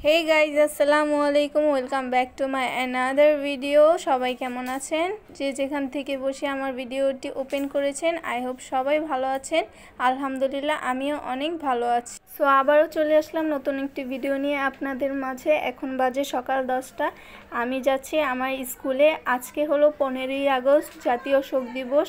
Hey guys, আসসালামুয়ালাইকুম, welcome back to my another video. সবাই কেমন আছেন? যে যেখান থেকে বসে আমার ভিডিওটি ওপেন করেছেন, আই হোপ সবাই ভালো আছেন। আলহামদুলিল্লাহ আমিও অনেক ভালো আছি। সো আবারও চলে আসলাম নতুন একটি ভিডিও নিয়ে আপনাদের মাঝে। এখন বাজে সকাল 10টা। আমি যাচ্ছি আমার স্কুলে। আজকে হলো 15ই আগস্ট, জাতীয় শোক দিবস।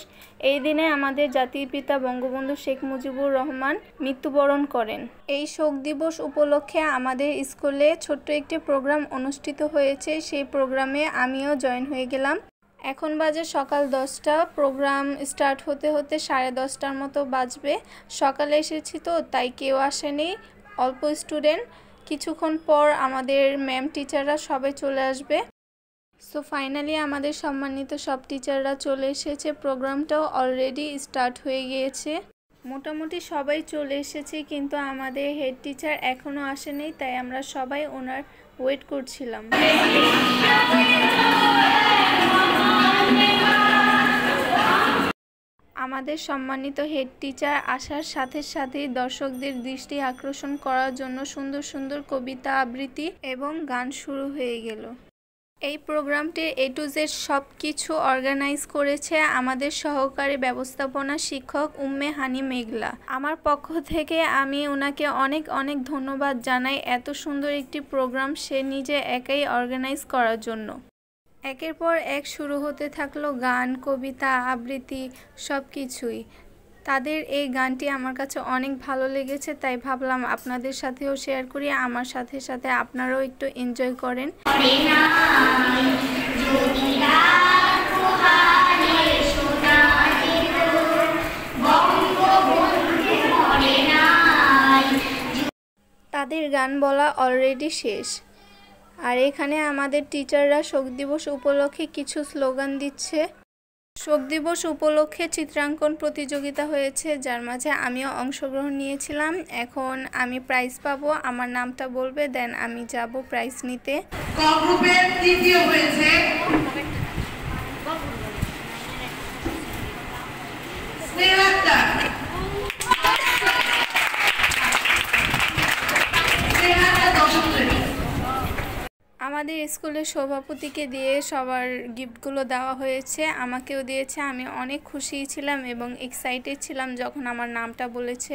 এই দিনে আমাদের জাতির পিতা বঙ্গবন্ধু শেখ মুজিবুর রহমান মৃত্যুবরণ করেন। এই শোক দিবস উপলক্ষে আমাদের স্কুলে ছোট্ট একটি প্রোগ্রাম অনুষ্ঠিত হয়েছে। সেই প্রোগ্রামে আমিও জয়েন হয়ে গেলাম। এখন বাজে সকাল 10টা। প্রোগ্রাম স্টার্ট হতে হতে 10:30টার মতো বাজবে। সকালে এসেছি তো তাই কেউ আসেনি, অল্প স্টুডেন্ট। কিছুক্ষণ পর আমাদের ম্যাম টিচাররা সবাই চলে আসবে। সো ফাইনালি আমাদের সম্মানিত সব টিচাররা চলে এসেছে। প্রোগ্রামটাও অলরেডি স্টার্ট হয়ে গিয়েছে। মোটামুটি সবাই চলে এসেছে, কিন্তু আমাদের হেড টিচার এখনও আসেনি, তাই আমরা সবাই ওনার ওয়েট করছিলাম। আমাদের সম্মানিত হেড টিচার আসার সাথে সাথেই দর্শকদের দৃষ্টি আকর্ষণ করার জন্য সুন্দর সুন্দর কবিতা আবৃত্তি এবং গান শুরু হয়ে গেল। এই প্রোগ্রামটির A to Z সব কিছু অর্গানাইজ করেছে আমাদের সহকারী ব্যবস্থাপনা শিক্ষক উম্মে হানি মেঘলা। আমার পক্ষ থেকে আমি ওনাকে অনেক অনেক ধন্যবাদ জানাই এত সুন্দর একটি প্রোগ্রাম সে নিজে একাই অর্গানাইজ করার জন্য। একের পর এক শুরু হতে থাকলো গান, কবিতা, আবৃত্তি সব কিছুই। তাদের এই গানটি আমার কাছে অনেক ভালো লেগেছে, তাই ভাবলাম আপনাদের সাথেও শেয়ার করি। আমার সাথে সাথে আপনারাও একটু এনজয় করেন। তাদের গান বলা অলরেডি শেষ, আর এখানে আমাদের টিচাররা শোক দিবস উপলক্ষে কিছু স্লোগান দিচ্ছে। শোক দিবস উপলক্ষে চিত্রাঙ্কন প্রতিযোগিতা হয়েছে, যার মাঝে আমিও অংশগ্রহণ নিয়েছিলাম। এখন আমি প্রাইজ পাবো, আমার নামটা বলবে, দেন আমি যাব প্রাইজ নিতে। ক গ্রুপের তৃতীয় হয়েছে স্নেহাটা। আমাদের স্কুলের সভাপতিকে দিয়ে সবার গিফটগুলো দেওয়া হয়েছে, আমাকেও দিয়েছে। আমি অনেক খুশি ছিলাম এবং এক্সাইটেড ছিলাম যখন আমার নামটা বলেছে।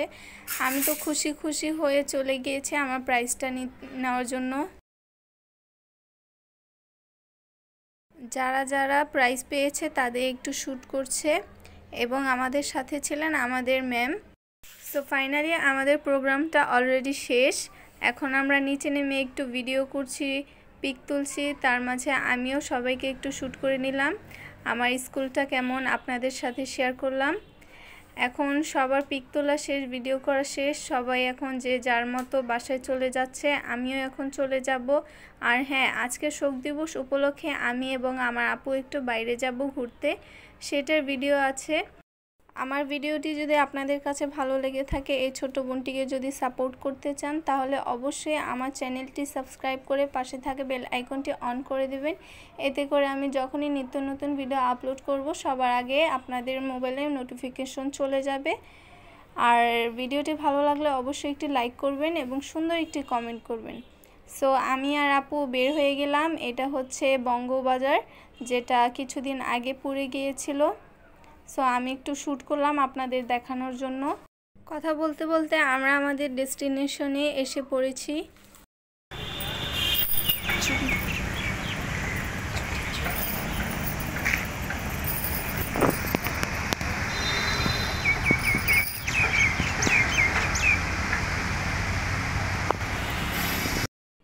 আমি তো খুশি খুশি হয়ে চলে গিয়েছি আমার প্রাইজটা নেওয়ার জন্য। যারা যারা প্রাইজ পেয়েছে তাদের একটু শ্যুট করছে এবং আমাদের সাথে ছিলেন আমাদের ম্যাম। সো ফাইনালি আমাদের প্রোগ্রামটা অলরেডি শেষ। এখন আমরা নিচে নেমে একটু ভিডিও করছি, পিক তুলছি। তার মাঝে আমিও সবাইকে একটু শ্যুট করে নিলাম। আমার স্কুলটা কেমন আপনাদের সাথে শেয়ার করলাম। এখন সবার পিক তোলা শেষ, ভিডিও করা শেষ। সবাই এখন যে যার মতো বাসায় চলে যাচ্ছে, আমিও এখন চলে যাব। আর হ্যাঁ, আজকে শোক দিবস উপলক্ষে আমি এবং আমার আপু একটু বাইরে যাব ঘুরতে, সেটার ভিডিও আছে। আমার ভিডিওটি যদি আপনাদের কাছে ভালো লেগে থাকে, এই ছোট বোনটিকে যদি সাপোর্ট করতে চান, তাহলে অবশ্যই আমার চ্যানেলটি সাবস্ক্রাইব করে পাশে থাকে বেল আইকনটি অন করে দেবেন। এতে করে আমি যখনই নিত্য নতুন ভিডিও আপলোড করব, সবার আগে আপনাদের মোবাইলে নোটিফিকেশন চলে যাবে। আর ভিডিওটি ভালো লাগলে অবশ্যই একটি লাইক করবেন এবং সুন্দর একটি কমেন্ট করবেন। সো আমি আর আপু বের হয়ে গেলাম। এটা হচ্ছে বঙ্গবাজার, যেটা কিছুদিন আগে পুড়ে গিয়েছিল। সো আমি একটু শ্যুট করলাম আপনাদের দেখানোর জন্য। কথা বলতে বলতে আমরা আমাদের ডেস্টিনেশনে এসে পড়েছি।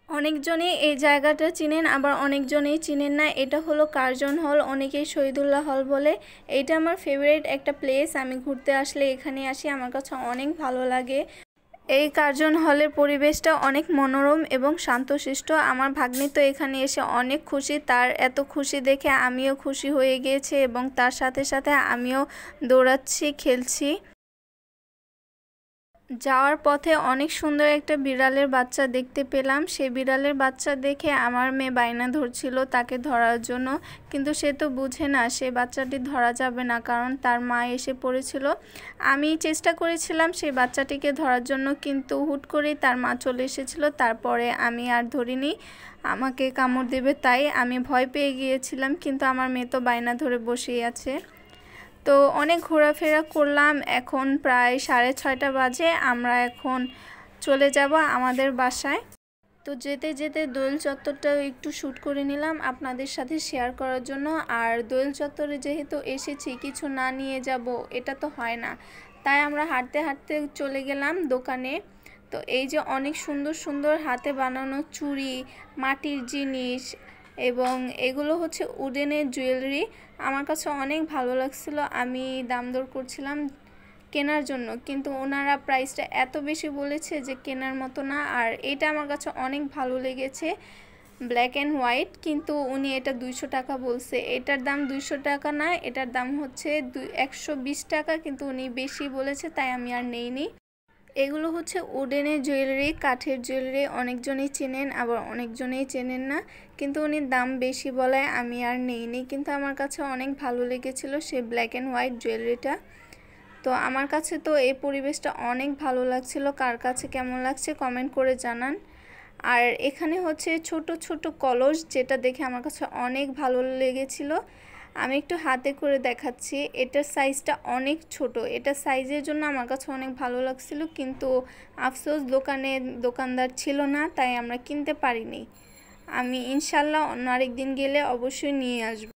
অনেকজনই এই জায়গাটা চিনেন, আবার অনেকজনেই চিনেন না। এটা হলো কার্জন হল, অনেকেই শহীদুল্লাহ হল বলে। এইটা আমার ফেভারিট একটা প্লেস। আমি ঘুরতে আসলে এখানে আসি, আমার কাছে অনেক ভালো লাগে। এই কার্জন হলের পরিবেশটা অনেক মনোরম এবং শান্তশিষ্ট। আমার ভাগ্নি তো এখানে এসে অনেক খুশি। তার এত খুশি দেখে আমিও খুশি হয়ে গিয়েছি এবং তার সাথে সাথে আমিও দৌড়াচ্ছি, খেলছি। যাওয়ার পথে অনেক সুন্দর একটা বিড়ালের বাচ্চা দেখতে পেলাম। সেই বিড়ালের বাচ্চা দেখে আমার মেয়ে বায়না ধরছিল তাকে ধরার জন্য, কিন্তু সে তো বুঝে না সে বাচ্চাটি ধরা যাবে না, কারণ তার মা এসে পড়েছিল। আমি চেষ্টা করেছিলাম সেই বাচ্চাটিকে ধরার জন্য, কিন্তু হুট করেই তার মা চলে এসেছিল। তারপরে আমি আর ধরিনি, আমাকে কামড় দেবে তাই আমি ভয় পেয়ে গিয়েছিলাম, কিন্তু আমার মেয়ে তো বায়না ধরে বসেই আছে। তো অনেক ঘোরাফেরা করলাম, এখন প্রায় 6:30 বাজে। আমরা এখন চলে যাব আমাদের বাসায়। তো যেতে যেতে দোয়েল চত্বরটাও একটু শ্যুট করে নিলাম আপনাদের সাথে শেয়ার করার জন্য। আর দোয়েল চত্বরে যেহেতু এসেছি, কিছু না নিয়ে যাব এটা তো হয় না, তাই আমরা হাঁটতে হাঁটতে চলে গেলাম দোকানে। তো এই যে অনেক সুন্দর সুন্দর হাতে বানানো চুড়ি, মাটির জিনিস, এবং এগুলো হচ্ছে উডেনের জুয়েলারি। আমার কাছে অনেক ভালো লাগছিল, আমি দাম দর করছিলাম কেনার জন্য, কিন্তু ওনারা প্রাইসটা এত বেশি বলেছে যে কেনার মতো না। আর এটা আমার কাছে অনেক ভালো লেগেছে, ব্ল্যাক অ্যান্ড হোয়াইট, কিন্তু উনি এটা 200 টাকা বলছে। এটার দাম 200 টাকা না, এটার দাম হচ্ছে 120 টাকা, কিন্তু উনি বেশি বলেছে তাই আমি আর নেইনি। এগুলো হচ্ছে উডেনের জুয়েলারি, কাঠের জুয়েলারি। অনেকজনই চেনেন, আবার অনেকজনেই চেনেন না, কিন্তু উনি দাম বেশি বলায় আমি আর নেইনি। কিন্তু আমার কাছে অনেক ভালো লেগেছিল সে ব্ল্যাক অ্যান্ড হোয়াইট জুয়েলারিটা। তো আমার কাছে তো এই পরিবেশটা অনেক ভালো লাগছিল, কার কাছে কেমন লাগছে কমেন্ট করে জানান। আর এখানে হচ্ছে ছোট ছোট কলস, যেটা দেখে আমার কাছে অনেক ভালো লেগেছিল। আমি একটু হাতে করে দেখাচ্ছি, এটার সাইজটা অনেক ছোট, এটা সাইজের জন্য আমার কাছে অনেক ভালো লাগছিল, কিন্তু আফসোস দোকানদার ছিল না, তাই আমরা কিনতে পারিনি। আমি ইনশাল্লাহ অন্য আরেকদিন গেলে অবশ্যই নিয়ে আসব।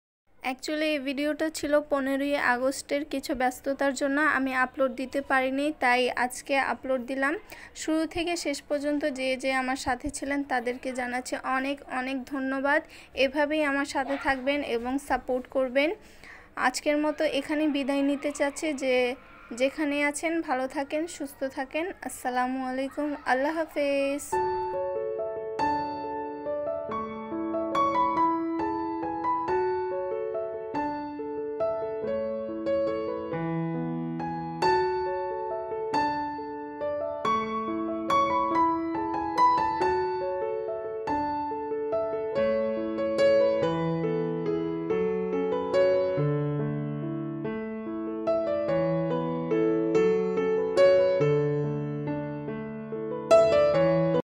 অ্যাকচুয়ালি এই ভিডিওটা ছিল 15ই আগস্টের, কিছু ব্যস্ততার জন্য আমি আপলোড দিতে পারিনি, তাই আজকে আপলোড দিলাম। শুরু থেকে শেষ পর্যন্ত যে আমার সাথে ছিলেন তাদেরকে জানাচ্ছি অনেক অনেক ধন্যবাদ। এভাবেই আমার সাথে থাকবেন এবং সাপোর্ট করবেন। আজকের মতো এখানে বিদায় নিতে চাচ্ছি, যেখানে আছেন ভালো থাকেন, সুস্থ থাকেন। আসসালামু আলাইকুম, আল্লাহ হাফেজ।